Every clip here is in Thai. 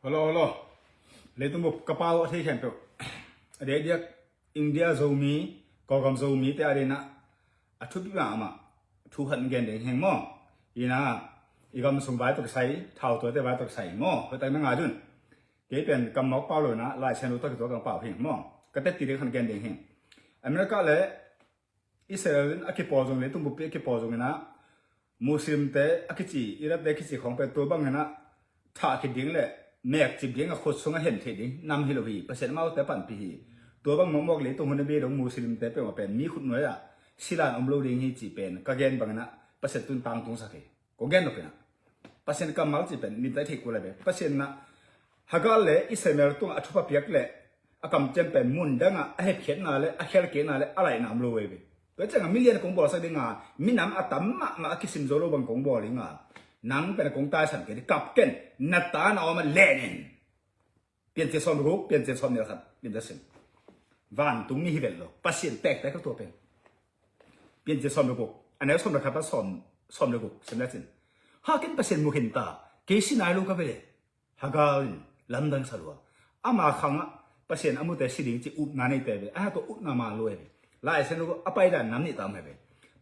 Hello. Lấy một cái bao thế khen được. Để đi India dầu mì, có cầm dầu mì tại đây nè. Chút bí mà, thu hận ghen đến hàng mò. Ina, cầm súng vải tộc sấy, thảo tuổi tại vải tộc sấy mò, với tay nó ngài dun. Cái bên cầm máu bao rồi nè, lại xem nó tao cái cầm bao hàng mò. Cái tết tí đấy hận ghen đến hàng. America lấy Israel cái bao dùng lấy tung một cái bao dùng nè. Muslim tế cái gì, Iraq tế cái gì không phải tôi bằng nè. Thà cái tiếng lệ mẹ chỉ tiếng là khốt xuống hiện thế đi năm hi rồi bác sĩ mau tế bản pi tôi bằng mong lấy tôi muốn biết ông Muslim tế phải bên mi khut nói à xí lan ông lâu đi như chỉ bên cái gen bằng nè bác sĩ tuân tăng tung sắc cái có gen được nè bác sĩ cầm máu chỉ bên mi tế thiệt của lại bác sĩ nè hagal lệ Israel tung ở chụp biếc lệ cầm chân bên muốn đăng à hết khiết nào lệ hết khiết nào lệอะไรnằm lâu vậy vậy chẳng million công bỏ sang đi ngà mi nằm ở tấm mà cái sim zolo bằng công bỏ đi ngà nắngเป็นกงตาสันเกตกับเก่นนัตตานาอมันเล่นเปลี่ยนเจสอมรูปเปลี่ยนเจสอมเนี่ยครับเปลี่ยนเจสมวันตรงนี้ฮิเวลโลปัสเซียนแตกแต่ก็ตัวเป็นเปลี่ยนเจสอมรูปอันนี้สมนะครับสอมรูปสมแล้วสิหากินปัสเซียนมุขินตาเกสินายลูกก็ไปเลยฮากาลลันดังสลัวอามาขังอ่ะปัสเซียนอามุเตสิลิงจีอุบนานี่เตะไปตัวอุบนามาลุยไล่เส้นลูกอภัยด้านน้ำนี่ตามไป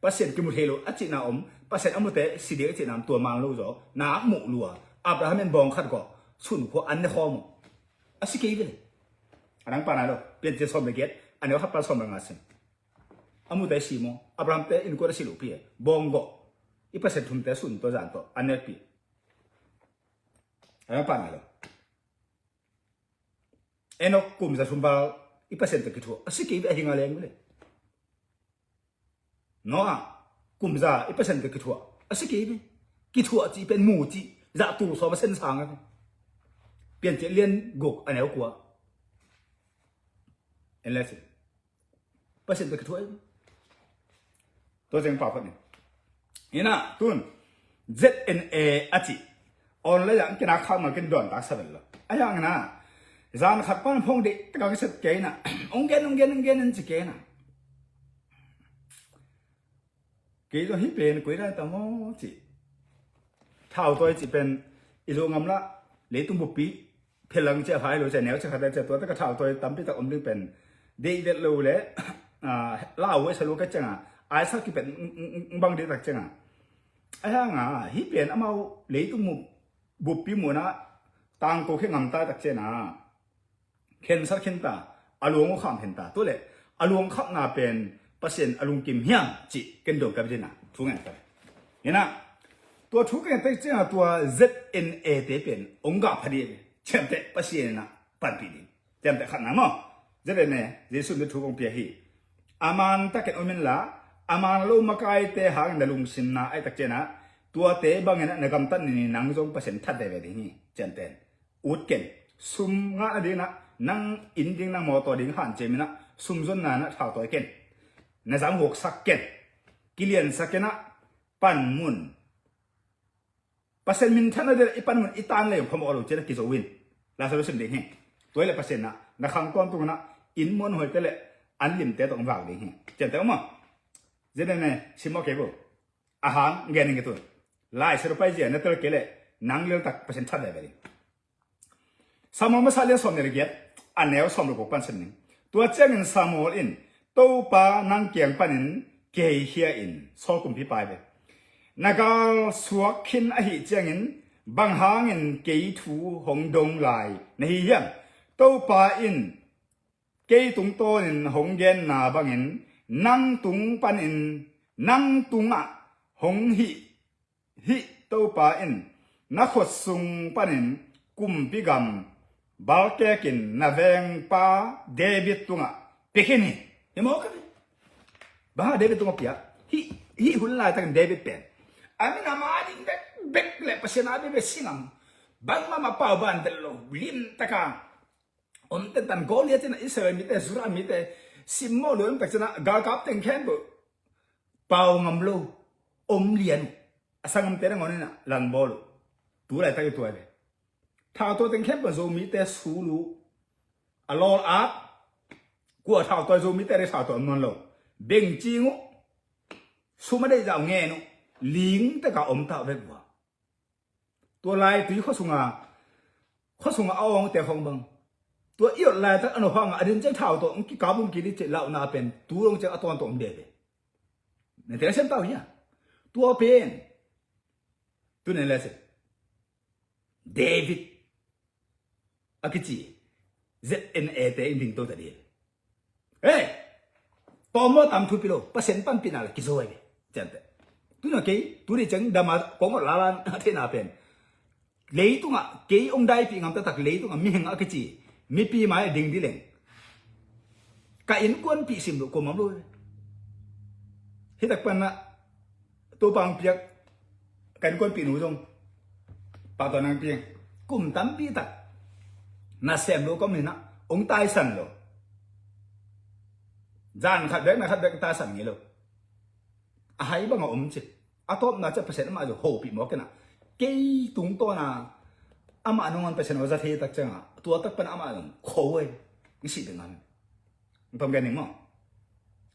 ปัสเซียนกิมุเทโลอจินาอมปัสเซียนอมุเตสิเดียจินามตัวมังลูจ่อน้ำหมูลัวอับราฮัมเป็นบองขัดก่อสุนพวอันเดคอมอาศัยกี่เลยอันนั้นปานาโลเปลี่ยนเจสอมเบเกตอันนี้เขาพัดสอมบางอาศัยอมุเตสิโมอับราฮัมเตอินกูได้สิลูปีบองก่ออีปัสเซียนทุ่มเตสุนตัวจานตัวอันนี้ปีอันนั้นปานาโลเอ็นอกกุมจะทุ่มบาอีปัสเซียนตะกิทัวอาศัยกี่ไปเฮงอะไรงูเลยน้อกุมซาอีเปอร์เซ็นต์กี่ทัวอาศัยกี่ทัวจีเป็นหมู่จีจะตู่สอบเส้นทางกันเปลี่ยนเจเลียนกกอันไหนกว่าเอ็นเลสิเปอร์เซ็นต์กี่ทัวตัวเจงป่าวคนนี้นี่นะตุน ZNA อาจิออนไลน์อย่างกินอาข้าวมากินดอนตักสเปนละไอ้ยังนะจานขัดปั้นพงเด็กตะการเสร็จเกยนะองเกนนั่นจะเกยนะกี่ตัวฮิเป็นกุยได้ตั้งโมจิท้าวตัวจิเป็นอีโรงงามละเลยตุ้มบุปีเพลังเจ้าพายหรือเจ้าแนวเจ้าขัดเจ้าตัวแต่ก็ท้าวตัวตั้มพิตาอมนึงเป็นเด็กรู้เลยล่าไว้สรุปก็จังไอ้สักกี่เป็นบางเด็กตักจังไอ้ห่างฮิเป็นเอามาเลยตุ้มบุปีหมูนะต่างก็แค่งามตาตักเจนะเข็นสักเข็นตาอารมณ์ก็ข้ามเห็นตาตัวเลยอารมณ์ข้ามนาเป็นเปอร์เซ็นต์อารมณ์กิมเฮียงจิกันโดนกับเจน่ะทุกอย่างไปเห็นนะตัวทุกอย่างแต่เจ้าตัว ZNA เตเป็นองค์กรพอดีเช่นแต่เปอร์เซ็นต์นะปันปีนี้เช่นแต่ขนาดมั้ง ZNA เยซูเป็นทุกองค์เปียฮีอามันตะเกียบอเมนละอามันลูมาไกเตหางในลุงสินนะไอ้ตะเจนะตัวเตบางอย่างในกำตันนี่นังจงเปอร์เซ็นต์ทัดได้แบบนี้เช่นแต่อุดเก่งซุ่มงาดีนะนังอินดิ้งนังมอตัวดิ้งหันเจมินะซุ่มจนนั้นท้าวตัวเก่งในสามหกสักเก็ตกิเลียนสักเก็ตนะปันมุนเปอร์เซ็นต์มินท่านนั้นอีปันมุนอีตานเลยผมบอกเราจะได้กิจวินลาสรุปสิ่งเดียวตัวเลขเปอร์เซ็นต์นะนักขังก้อนตรงนั้นอินมุนหัวแต่ละอันลิมเตต้องวางเดียวเจ็ดแต่ว่าจะได้เนี่ยชิมโอเคบุอาหารเงินเงินตัวไล่สรุปไปเจอในตัวเกล็ดนังเลี้ยงตักเปอร์เซ็นต์ทัดได้แบบนี้สามมาสาเลียสอมเนี่ยเกียรอันแนวสอมระบบปันเส้นนึงตัวเจ้าเงินสามโมลอินตัวปานังเกียงปันินเกยเฮียอินสอกุมพิปายเบนักสวกขินอหิเจียงินบางหางินเกยถูหงดงลายในเฮียงตัวปาอินเกยตุงโตนินหงเย็นนาบางอินนังตุงปันินนังตุงอะหงฮิตัวปาอินนักขดสุงปันินกุมพิกรรมบาลเกกินนาเวงปาเดวิดตุงอะเปกินีเห็นไหมครับบ้าเดวิดตัวเปียฮิหุ่นลายตั้งเดวิดเป็นอามินามาดิเบ็กเล็บเสียนาดิเบสิงามบางมาเป่าบันเดลโลลิมตะกางอมเตตันโกเลียตินะอิสราเอลมิเตสุรามิเตซิมโมลุนตักชนะกากับเต็งแคนบุเป่างามโลอมเลียนสังมเตระงอนี่นะลันบอลตัวอะไรตั้งตัวเลยถ้าตัวเต็งแคนบุโซมิเตสูลูอลอลอากูท้าวตัวโซมิเตอร์ท้าวตัวนนโลเบ่งจีงุสุมาได้จะเอาเงี้ยนุลิงแต่ก็อมท้าวเว็บว่าตัวลายตีข้อสุงา ข้อส่งเอาองแต่ของบังตัวเอียดลายตั้งอนุภาคอดินเจ้าเท่าตัวองค์กาบุมกิริเจเหล่านาเป็นตัวองค์เจ้าตัวตัวองเดบในแต่ละเส้นเต้าเนี่ยตัวเป็นตัวนั่นแหละสิเดวิดอากิจิZNA แต่อินดิ้งตัวแต่เดียวเฮ้ยตัวมั่วตามทุบไปโลเปอร์เซ็นต์ปั้นปีน่าละกิโซไอ้เจ้าแต่ตัวนั่นเก๋ตัวนี้จังดามาโกงลาลานเทน่าเป็นเลยตัวง่ะเก๋องได้ปีงามแต่ตักเลยตัวง่ะมีเหงอากิจิมีปีไม้ดิ่งดิเลงกอินกวนปีสิมลูกกมัมลูฮิตักปันนะตัวบางเปียกกอินกวนปีหนูจงปาตัวนังเปียงกุมตั้มปีตักน่าเสียมลูกก็มีนะองตายสันโลจานขัดเด็กนะขัดเด็กตายสันงี้โลอาหายบังอมจิอาทบน่าจะเปอร์เซ็นต์มาจะโหปีหมอกกันนะเกยตุงตัวน่ะอามานุมันเปอร์เซ็นต์ว่าจะเทตักจังอ่ะตัวตักเป็นอามานุโค้ยนี่สิเป็นงั้นผมแกนึกมั้ง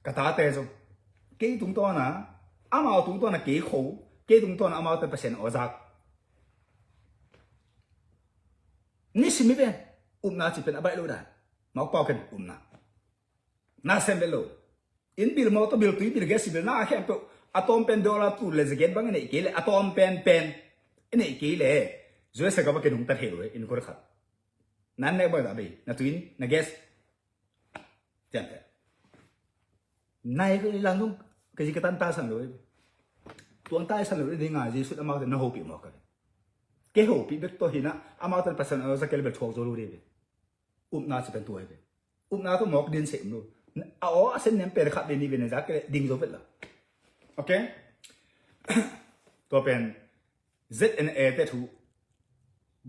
กระตาเตะจงเกยตุงตัวน่ะอามาตุงตัวน่ะเกยโค้เกยตุงตัวน่ะอามาเป็นเปอร์เซ็นต์ว่าจะนี่สิไม่เป็นน่าจะเป็นอะไรรู้ได้มาเป่ากันน่าเซมเบลโลอินบิลมอตัวบิลตุยบิลเกสิบิลน่าแค่ตัวอะตอมเป็นดอลลาร์ตูเลสเกตบังเนี่ยเกลี่อะตอมเป็นเนี่ยเกลี่จะเสกว่าเป็นหุ่นตะเทโร่อินคุรขัดนั่นเนี่ยบ่ได้บีนั่นตุยนั่นเกสจังแต่นายก็ลังนุ่งก็จะกันตาสันเลยตัวตาสันเลยดิ้งอ่ะจีสุดอามาเป็นน่าโหปีหมอกกันเกี่ยวปีเด็กตัวหินะอามาเป็นภาษาเราจะเกลี่ยเป็นทวงโซลูเร่น่าจะเป็นตัวเองน่าต้องหมอกดินเสียมดูอ๋อเส้นนี้เป็นขัดดินนี่เป็นจากเกลี่ยดิ้งโซเฟตละโอเคตัวเป็น ZNA แต่ถูก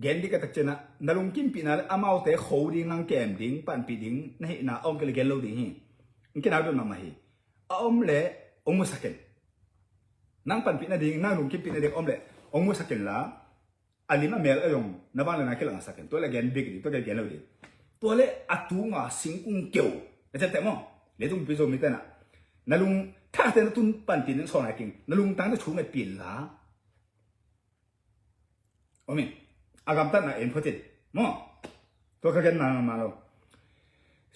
เกณฑ์ที่กระตักเจนะนั่งลงกินปีนั้นอามาแต่เขาดิ้งนั่งแกมดิ้งปั่นปีดิ้งนี่น่ะอมก็เลยเกลี่ยเราดิ้งนี่ก็น่าดูมาไม่อมเล่อมมุสกินนั่งปั่นปีนั่นดิ้งนั่งลงกินปีนั่นดิ้งอมเล่อมมุสกินละอันนี้มันเมลเองนับวันเลยนักเล่นสักกันตัวเล่เกณฑ์บิ๊กดิตัวเกณฑ์เราดิ้งตัวเล่อัตุงอ่ะสิงคุงเกี่ยวแต่เจ้ามั้งเล่ตุ้งพิโซมิเตนะนั่งลงถ้าเต้นตุ้นปั่นปีนั่งสอนอะไรกินนั่งลงตั้งแต่ช่วงไม่ปีละโอ้มิอากาศตั้งน่ะเอ็นพอดีมั้งตัวเขาเกณฑ์นั่งมาแล้ว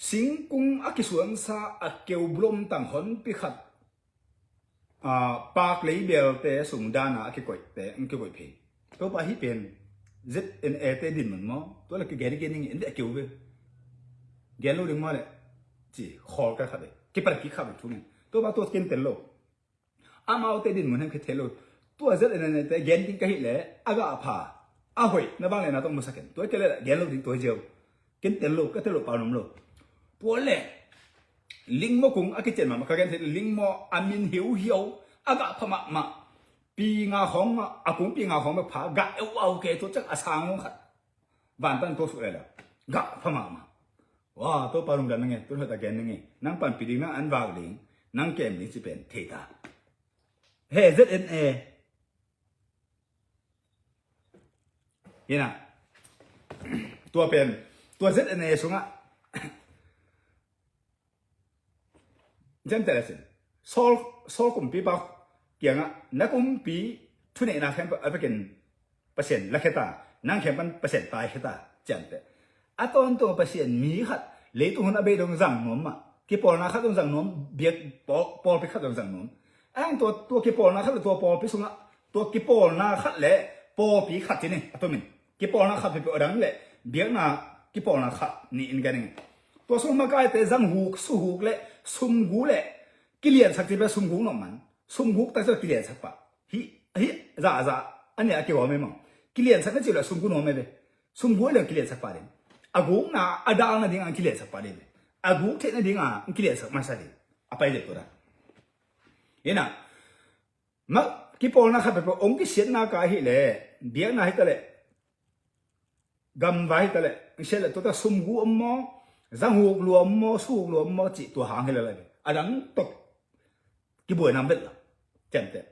สิงคุงอักษรซาอักเกี่ยวบลมตั้งหันปีขัดปากเลยเบลแต่สุงดานะอักเกี่ยวแต่อักเกี่ยวเพตัวป้าฮิเป็น ZNA แต่ดินมันมั้งตัวเล็กแกนี่อินเดียเกี่ยวเว้ยแกรู้ดึงมาเลยจีขอกันขัดเลยกี่ปากกี่ขับทุกอย่างตัวป้าตัวกินเตลโลอามาเอาแต่ดินมันให้เทลโลตัว ZNA แต่แกนี่ก็ฮิเลยอากาศพาอาหอยนับวันเลยนะต้องมุสกันตัวแกเลยแกรู้ดึงตัวเจียวกินเตลโลก็เตลโลปานุ่มโลตัวเล่ลิงโมกุงอากิเจนมาเขาแกนี่ลิงโมอามินเหี่ยวอากาศพม่าปีงาของอากุงปีงาของแบบผากะเอาเกตัวจักอาสางงขัดบ้านตั้งตัวสุดเลยละกะพม่ามาว้าตัวปารุงกันนั่งไงตัวหัวตะแกนนั่งไงนั่งปั่นปีดิ้งนั่งอันวางดิ้งนั่งเกมดิ้งจะเป็นเทตาเฮ้ ZNA นี่นะตัวเป็นตัว ZNA สุงอ่ะจำแต่ละสิ่งโซลกุมปีปากเกี่ยงอ่ะนักกุมปีทุนเองนะแค่เอาไปกินเปอร์เซ็นต์ละแค่ตานั่งแค่มันเปอร์เซ็นต์ตายแค่ตาจำแต่อะตอนตัวเปอร์เซ็นต์มีขัดเลยตัวนั้นเอาไปตรงสั่งนมอ่ะกี่ปอนะขัดตรงสั่งนมเบียดปอไปขัดตรงสั่งนมไอ้ตัวกี่ปอนะขัดตัวปอไปสุงอ่ะตัวกี่ปอนะขัดแหละปอปีขัดที่นี่อะตัวมินกี่ปอนะขัดไปอดังแหละเบียดนะกี่ปอนะขัดนี่อินกันเองตัวสมมาใกล้แต่จังหูกสู้หูกแหละซุ่มหูแหละกิเลสสักทีเป็นซุ่มหูหน่อมันซุ่มหูแต่จะกิเลสสักปะฮิจ้าอันนี้อะไรวะแม่มั้งกิเลสสักก็จะเลยซุ่มหูหน่อไม่เป็นซุ่มหูเลยกิเลสสักปะเดนอากูน่ะอาดาน่ะดิ้งอันกิเลสสักปะเดนอากูเทน่ะดิ้งอันกิเลสสักมาสักเดนอะไรเด็ดตัวละเห็นนะมักกี่ปอนนะครับเป็นองค์ที่เสียหน้ากายให้เลยเบียร์น่ะให้ตะเลยกำไว้ตะเลยเสียเลยตัวตาซุ่มหูอมมอจังหูกลัวมอสู้กลัวมอจิตัวหางให้เลยอาดังตกกี่บัวน้ำเบ็ดละเจ็บแต่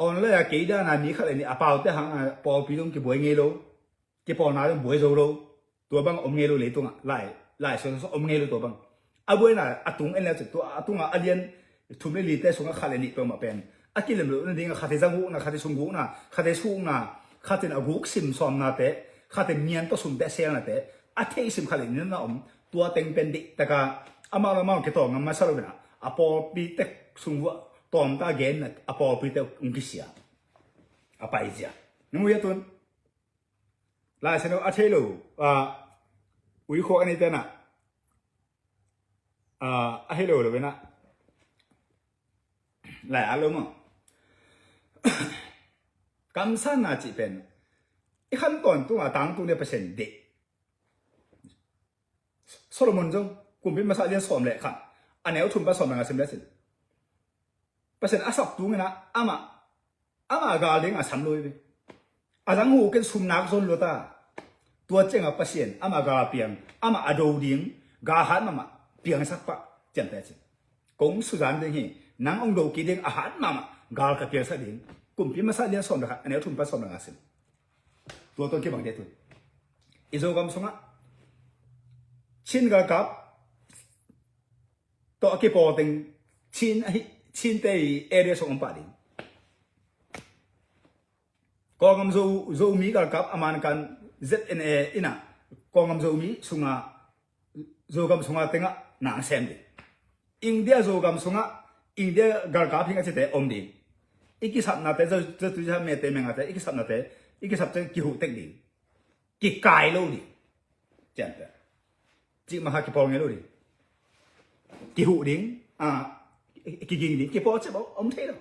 ออนเลยกี่ด้านน่ะมีอะไรนี่อาเปาแต่หางปอปีตรงกี่บัวเงี้ยโลกี่ปอน่ะต้องบัวโซโลตัวบังอมเงี้ยโลเลยตรงอ่ะไล่ส่วนอมเงี้ยโลตัวบังอาบัวน่ะอาตุงเอ็นแล้วจิตัวอาตุงอ่ะอเลียนทุ่มเลยลีแต่ส่งขาเลยนี่ตัวมาเป็นอากิเลมโลนั่นดิ้งขาที่จังหูน่ะขาที่ซุ่มหูน่ะขาที่สู้น่ะขาที่อากุกซิมซอมน่ะแต่ ข้าแต่เมียนตัวสุ่มแต่เซลนะแต่อาเทสิมข้าเลยนั่นนะตัวเต็งเป็นดิแต่ก็อามาละมาเกตองมาสรุปนะอพอปีเตสุ่มว่าตอมตาเกนนะอพอปีเตอุงกิเสียอภัยเสียนึกว่าตุนลายเสนออาเทลูวิโคอันนี้เต้นอ่ะอาเทลูหรือเป็นอ่ะหลายอารมณ์กำสันน่าจะเป็นอีขั้นตอนตัวต่างตัวเนี่ยเปอร์เซ็นต์เด็กโซโลมอนจงกลุ่มเป็นภาษาเรียนสอนเลยครับอันนี้เอาทุนผสมกันสิบเปอร์เซ็นต์อาศัพท์ตัวนี้นะอามากาเลี้ยงสามร้อยไปอาจังหูกันสุ่มนักโซนลูตาตัวเจ้าเปอร์เซ็นต์มากาเปียงมาอดูดิ้งกาหันมาเปียงสักปะเจนแต่สิกงสุดานเรื่องนี้นางองดูกีดิ้งอาหารมากาลกับเปียงสักดิ้งกลุ่มเป็นภาษาเรียนสอนเลยครับอันนี้เอาทุนผสมกันสิตัวต้นที่บางเด็ดตุนอิโซกัมสงะชินกับตัวกี่ปอติงชินเตยเอเรียสองปาดิกองกำโซมีกับอามันกัน ZNA อินะกองกำโซมีสุงะโซกัมสุงะติงะนางเซมดิอินเดียโซกัมสุงะอินเดียกับพิงก์เจตอมดิอีกสับนาเตจะตุจาเมเตเมงาเตอีกสับนาเตอีกสับจะกิหุเต็กดิกิกายโลดิเจนเตจิมาหากิปองเงโลดิกิหุดิ้งกิกิงดิ้งกิปอเจ็บอมเทโล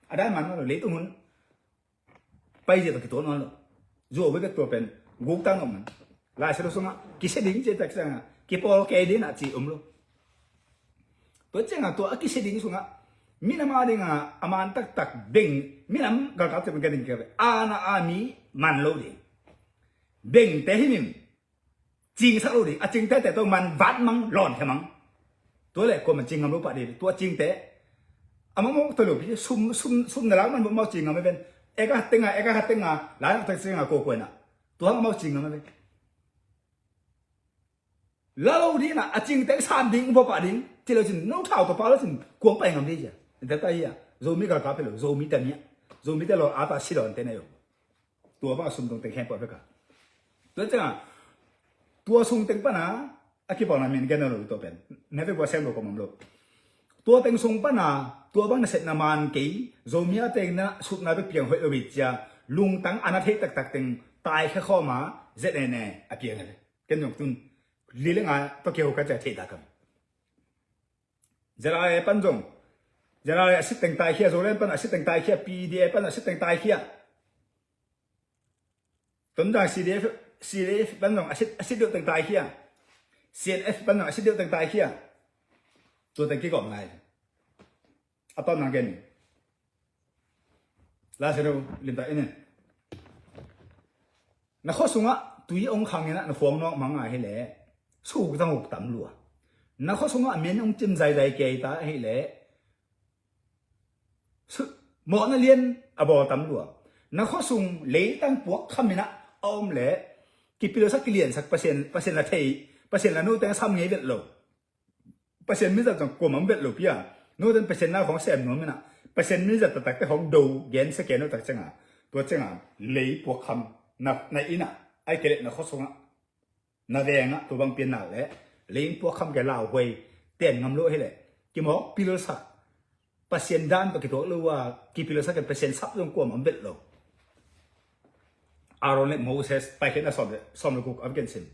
อะไรมันนั่นเลยตัวมันไปเจตกิตัวนั่นเลยจู่ไปก็ตัวเป็นกุ๊กตั้งออกมันลายเสร็จแล้วส่งอ่ะกิเสดิ้งเจตกิสังอ่ะกิปอแกดิ้งอ่ะจีโลตัวเจ้าตัวกิเสดิ้งส่งอ่ะมีน้ำมันอ่ะอามันตักเบ่งมีน้ำกระกับจะเป็นกันดิ้งกันอาอามีมันโลดิเบ่งแต่ที่นี่จริงสักโลดิจริงแต่ตัวมันวัดมังหลอนแค่มังตัวเลยก็มันจริงงามรู้ปะดิตัวจริงแต่มันตัวลูกพี่ซุ่มในร้านมันมันจริงงามไม่เป็นเอกหัตติงอ่ะหลายตัวจริงอ่ะโกกวนอ่ะตัวมันจริงงามไม่เป็นแล้วเราดีนะจริงแต่สามดิ้งพอปะดิ้งที่เราจริงน้องเท่าตัวปลาเราจริงกวงไปงามดีจ้ะแต่ตายอ่ะโซมีกับกาเพลโซมีแต่เนี้ยโซมีแต่เราอาตาชิลอนเตนอยู่ตัวมันซุ่มตรงเต็งแค่ปอดไปกันตัวจ้ะตัวซุ่มเต็งปะนะกี่ปอนด์มีเงินเราตัวเป็นไม่เป็นว่าเซมโลก็มั่งโลตัวเต็งซุ่มปะนะตัวบางเสร็จน้ำมันกี่โซมีอะไรเต็งนะสุดน่าเป็นเพียงหัววิจาลุงตั้งอนาเทตักเต็งตายแค่ข้อมาเจ็ดแน่เพียงอะไรกันยกตุนลีเรื่องตัวเกี่ยวกับจะเทตักกันจะอะไรปันจงจะอะไรสิเต็งตายเขียโซเล่นปันสิเต็งตายเขียPDAปันสิเต็งตายเขียต้นจาก CDF ปันจงสิเดือดเต็งตายเขียCNF ปันหน่อยสิเดียวต่างๆเขี้ยตัวแต่กี่ก่อนไงตอนนั้นกันลาเสร็จลิมตาเอ็นนักข้อสุงะตุยองคังเนี่ยนะฟ้องน้องมังไงให้แหล่สู้ตั้งหกตำลัวนักข้อสุงะเมียนองจิมใจเกยตาให้แหล่หมอนั่นเรียนบ่ตำลัวนักข้อสุงเลี้ยตั้งปวกคำเนี่ยนะอมแหล่กี่ปีละสักกี่เหรียญสักเปอร์เซ็นต์ละเทเปอร์เซ็นต์ละนู้นแต่ซ้ำไงเบ็ดโลเปอร์เซ็นต์ไม่จะต้องกลัวมันเบ็ดโลพี่อ่ะนู้นเป็นเปอร์เซ็นต์หน้าของแซมนู้นมั้ยนะเปอร์เซ็นต์ไม่จะตัดแต่ของดูเย็นสแกนนู้นตัดจังอ่ะตัวจังอ่ะเลยพวกคำนับในอินะไอ้เกล็ดนักข้อสงอ่ะนาแดงอ่ะตัวบางเปลี่ยนหน้าเลยเลยพวกคำแกลาวเว้ยเต้นงำโลให้เลยกี่หมอพิโลสักเปอร์เซ็นต์ด้านตัวกี่ตัวรู้ว่ากี่พิโลสักกับเปอร์เซ็นต์ซับต้องกลัวมันเบ็ดโลอารอนเล็กโมเสสไปแค่นั้นสอบเลยกูอัพเกนซิน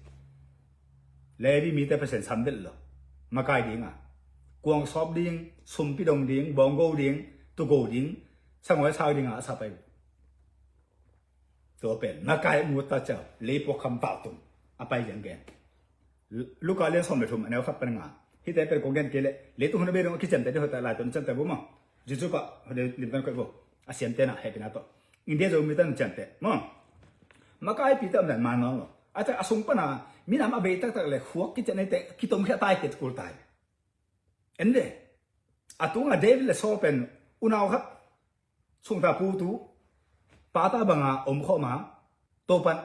เลวีมีแต่เปอร์เซ็นต์3เบ็ดหรอมาไกลดิ้งอ่ะกวางซอบดิ้งซุ่มพิดงดิ้งบองโกดิ้งตุโกดิ้งสังเวยชาวดิ้งอ่ะสับไปตัวเป็นมาไกลมุตตาเจ้าเลยพวกคำตอบตุ่มอ่ะไปยังแกลูกการเลี้ยงสมเด็จทุ่มอันนี้เขาเป็นงานที่แต่เป็นกองเงินเกลี่ยเลยตุ้งคนเบรองคิดจันแต่เดี๋ยวแต่ลายตัวจันแต่บุ้มอ่ะจู่ๆก็เดี๋ยวลิมตันก็บอกอาเซียนเตน่ะให้เป็นอะไรอินเดียจะมีตั้งจันแต่มั้งมาไกลปีตั้งแต่มาน้องอาจจะอาสงปนามีน้ำอาเบตักเลยหัวกิจในแต่คิดต้องแค่ตายเกิดกูตายเอ็นเดอาตุงอาเดวิลเลยโซเป็นอุณาวครับส่งตาปูตูปาตาบังอาอมเข้ามาโตปัน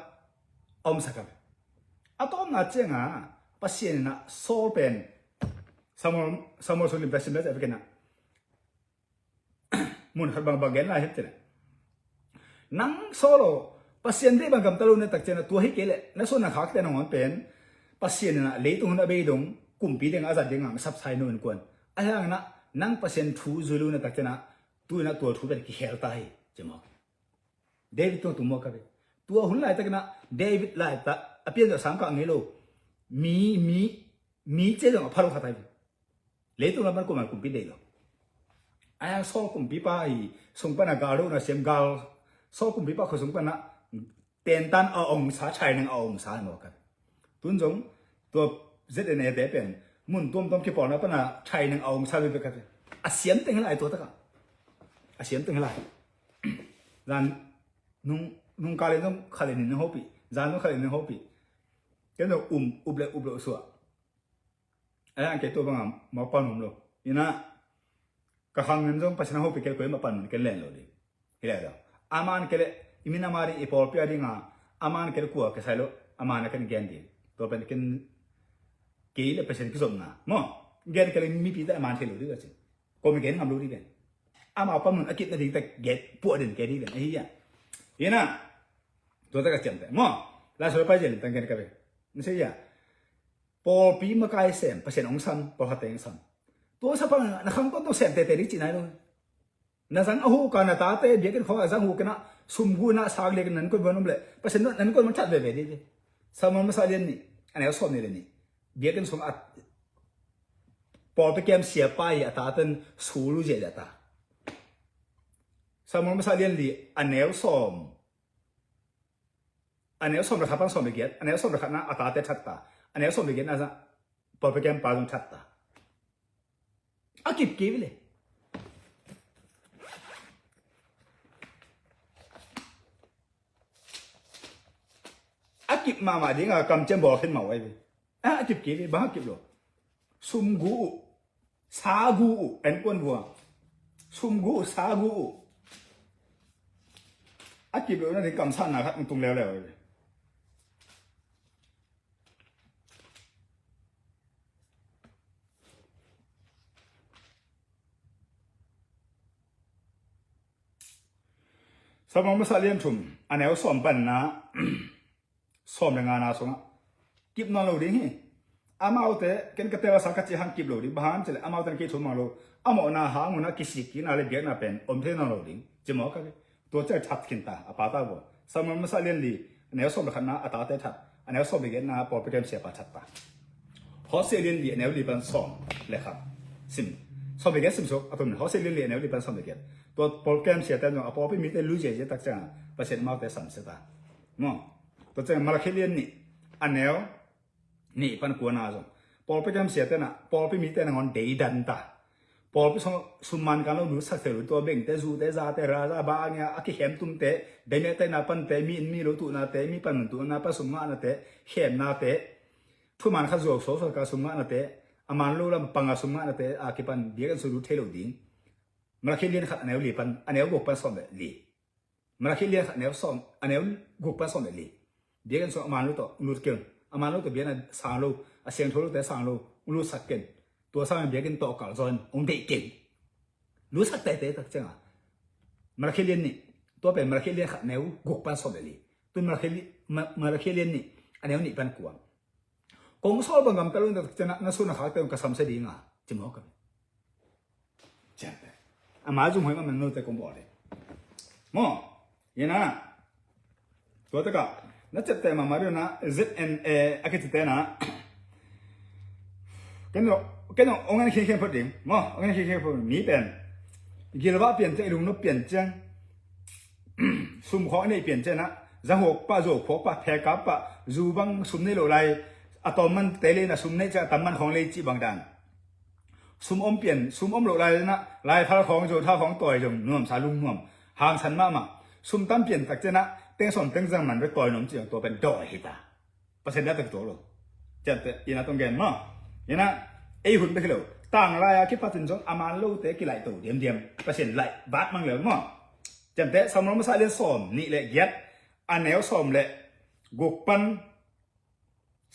อมสักกับอาตอมน่าเจ้งอ่ะปัสเซียนน่ะโซเป็นสมอสุลิมเปสิมเลสเอฟกันนะมุนขัดบางเกนอะไรเห็นไหมนังโซโล pasien de bang kam talu na tak chena tu hi kele na so na khak te nong pen pasien na le tu na be dong kum pi deng azat deng ang sap sai no kon ayang na nang pasien thu zulu na tak chena tu na tu thu ki hel ta hi chemo David tu mo ka be tu hun lai tak na David lai ta apien da sam ka ngelo mi che dong pharu khatai le tu na ban ko man kum pi de lo ayang so kum pi pa hi sung pa na garu na sem gal so kum pi pa ko sung pa na ten tan a ong sa chai nang a ong sa no ka tun jong to ZNA de pen mun tom ki pon na pa na chai nang a ong sa be ka a siam teng lai to ta ka a siam teng lai dan nung ka le nung khale ni ho pi zan no khale ni ho pi ke no uble so ayang ke to bang ma pa num lo ina ka hang ngan jong pasna ho pi ke ko ma pan ke len lo di hila da aman ke imina mari ipol pi adi nga aman ke ku ke sai lo aman kan gen di to pen ken ke le pesen ki som na mo gen ke mi pi da aman ke lo di ga chi ko mi gen ngam lo di ben ama pa mun akit na di ta get pu den ke di ben ai ya ina to ta ka chen te mo la so pa jen tan gen ka be ni se ya pol pi ma kai sem pesen ong sam po ha teng sam to sa pa na khang to sem te ri chi nai lo na sang ahu ka na ta te de ken kho sang hu kana sum gu na sag le nan ko bonum le pasen nan ko man chat be di samon ma sa len ni ane so ni le ni de ken sum at pol pe kem sia pai ata ten su lu je da ta samon ma sa len li ane som ra khapan som be get ane som ra khana ata te chat ta ane som be get na sa pol pe kem pa jong chat ta akip ke le akip ma di nga kam chen bo khen ma wai bi akip ke bi ba akip lo sum gu sa gu en kon bua sum gu sa gu akip lo na ni kam san na khat tung leo leo samang ma sa liam thum anel som pan na som le nga na so kip na lo ding hi amau te ken ka te wa sa ka chi hang kip lo di ban chele amau tan ki thum ma lo amo na ha ngona ki si ki na le ge na pen om the na lo ding chi mo ka ke to cha chat kin ta apa ta bo samang ma sa lian li anel som le khan na ata te that anel som be ge na po pe kem sia pa chat ta ho se lian li anel li ban som le khap sim som be ge sim so atom ho se lian li anel li ban som be ge to program sia ta no apo pe mi te lu je je tak cha pa sen ma te sam se ta no to cha ma la khelian ni anel ni pan ko na zo program sia ta na pol pe mi te na ngon dei dan ta pol pe so suman kan lo nu sak se lu to beng te zu te za te ra za ba nya aki hem tum te de me te na pan te mi lo tu na te mi pan tu na pa sum ma na te hem na te thu man kha zo so ka sum ma na te aman lo lam panga sum ma na te a ki pan dia kan su lu the lo ding mà khi liên khát anel li pan anel gục pan som li mà khi liên khát anel som anel gục pan som li dia kan so aman lu to lu ken aman lu to bien na sang lu a siang tho lu te sang lu lu sak ken to sang bien ken to ka zon ong de ken lu sak te tak chang mà khi liên ni to pe mà khi liên khát anel gục pan som li tu mà khi liên ni anel ni pan kuang kong so bang gam talun tak chana na su na khak te ka sam se ding a chimo ka chang ama zum hoi ma man no te kom bo le mo yena to ta ka na chat te ma mario na ZNA akit te na cái nó ông anh khi phát điểm mà ông anh khi phát mỹ bền giờ là biển chạy đúng nó biển chân sum khó này biển chân á giang hồ ba rổ khó ba phe cá ba dù băng sum này lộ lại atom man tế lên là sum này cha tầm manของเลยจีบางด่านsum om biển sum om lộ lại na lại thaoของโจthaoของต่อยจงน่วมสาลุงน่วมหางฉันมาซุ่มตั้มเปลี่ยนตักเจนะเต้งสอนเต้งจังมันไปต่อยน้องเจียงตัวเป็นดอยฮิตาเปอร์เซ็นต์ได้ตักตัวหรอจัดเตยินาตรงแกนมั้งยินาไอหุ่นไปเหรอต่างรายคิดพัฒน์จงอามันลู่เตะกี่ไหลตัวเดียมเปอร์เซ็นต์ไหลบาทมั่งเหลือมั้งจัดเตะสมรภูมิสายเลือดสมนี่แหละยัดอันแนวสมแหละกุกปัน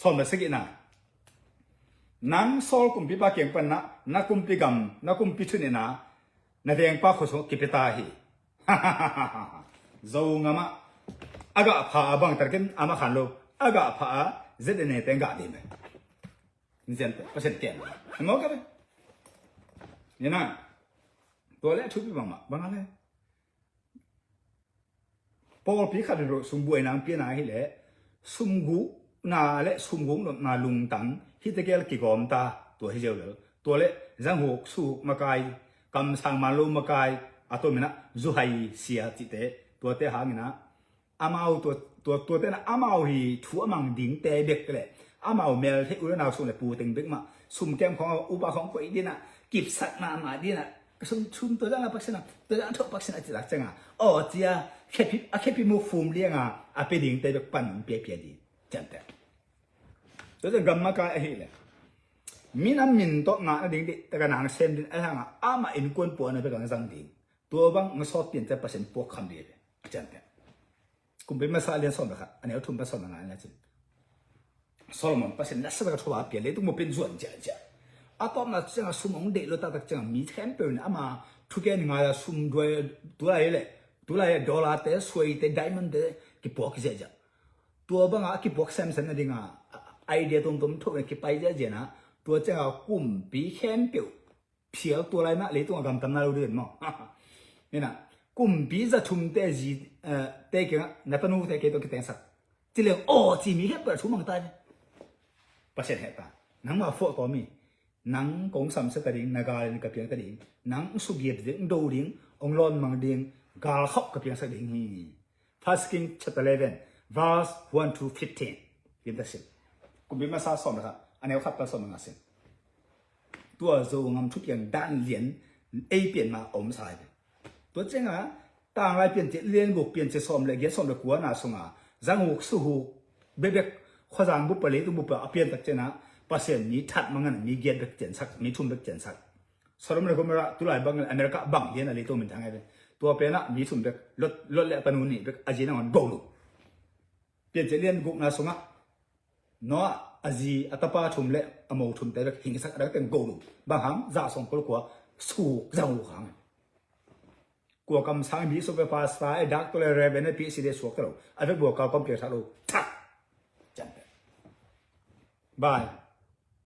สมแบบสกินานังโซลกุมพิปาเกียงปันนะนักกุมพิกรรมนักกุมพิชุนนะนาเดียงป้าขสกิปิตาฮีฮ่าฮ่าฮ่าฮ่า zo ngama aga pha abang tarken ama khan lo aga pha zedene tenga de me nisan pasen ken mo ka be yana to le thu pi bang ale Paul pi kha ro sum buai nang pi na hi le sum gu na le sum gu no na lung tang hi te kel ki gom ta to hi jeu le to le jang hok su makai kam sang ma lo makai ato mina zu hai sia ti te to te ha mina amao to te na amao hi thu amang ding te bek le amao mel the u na su le pu ting bek ma sum kem khong u ba khong ko i di na kip sat ma di na sum to da la paksina to da tho paksina ti la changa o tia kepi mu fum liang a pe ding te bek pan pe di chan te to da gam ma ka hi le minam min to nga ding di ta ka nang sem din a nga ama in kon po na be ka sang ding to bang nga so pin te pasen po kham di le chan te kum be ma sa lian son da kha ane thum pa son nga na chin Solomon pasen la sa ka thowa pe le tu mo pen zuan ja atom na chang sumong de lo ta tak chang mi them pe na ama thu ke nga ya sum doi tu lai dollar te soi te diamond te ki pok je ja tu ba nga ki pok sam san na dinga idea tom tho ki pai ja je na tu chang kum bi khem pe phial tu lai na le tu gam tam na lo de mo ni na kum bi za thum te ji te ke na ta nu te ke to ki ten sak ti le o ji mi he pa thu mang ta pasen he ta nang ma fo to mi nang kong sam sa kading nagal ka piang kading nang sugiet ding do ding ong lon mang ding gal khop ka piang sa ding hi First King chapter 11 verse 1 to 15 yin da sin kum bi ma sa som da ane khat pa som nga sin tua zo ngam thu piang dan lien a pian ma om sai to chenga tang lai pian che lien bu pian che som le ge som le kwa na sunga zang hu su hu be be khwa jang bu pa le tu bu pa pian tak chena pasien ni that mangan ni gen bek chen sak ni thum bek chen sak sorom le komara tulai bang America bang yen ali to min thang ai to pe na ni thum bek lot le panu ni bek ajina on go lu pian che lien guk na sunga no aji atapa thum le amo thum te bek hing sak dak ten go lu bang ham za song ko ko su zang lu khang ko kam sang bi so be pasta e dak to le reven pi si de so ko ave bo ka kom pe tha lo thak chan bye